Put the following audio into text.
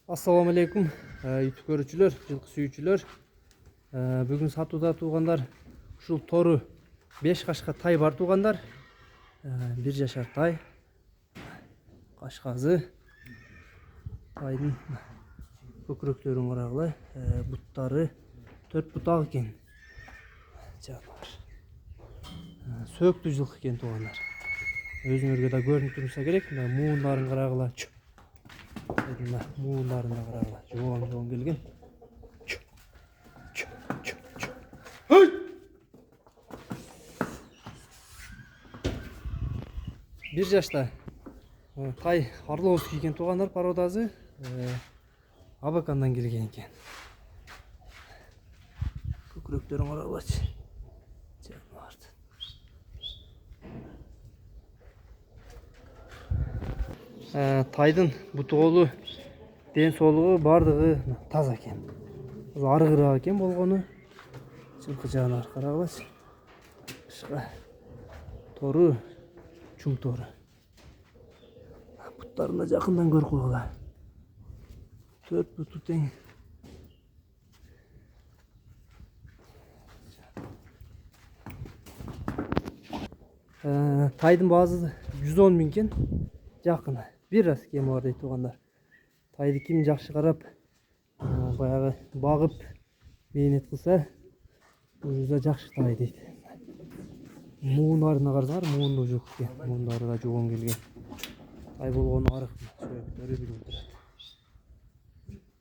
Assalamu alaikum, YouTube görүүчүлөр, жылкы сүйүүчүлөр. Бүгүн сатууда туугандар, ушул тору 5 кашка тай бар туугандар. 1 жашар тай. Кашказы. Тайдын көкүрөктөрүн карагыла, буттары 4 бутак экен. Жаныбар. Сөктүү жылкы экен туугандар. Өзүңөргө да көрүнүп турса керек. Муундарын карагыла. Муундарына карагыла, жоон келген. Бир жашта тай Орловский экен туугандар, породасы Абакандан келген экен. Көкүрөктөрүн карагылачы. Тайдын бутоолу, ден соолугу бардыгы таза экен. Арыгыраак экен болгону. Жылкы жагына карагылачы. Тору, чуң тору. Буттарына жакындан көрүп койгула. 4 буту тең. Тайдын баасы 110 миң экен. Жакыны. Бир раз кеми бар дейт туугандар. Тайды ким жакшы карап, баягы багып, мээнет кылса, өзү жакшы тай дейт. Муундарына карасаңар, муунду жок экен. Муундары да жоон келген. Тай болгону арык. Сөктөрү билип турат.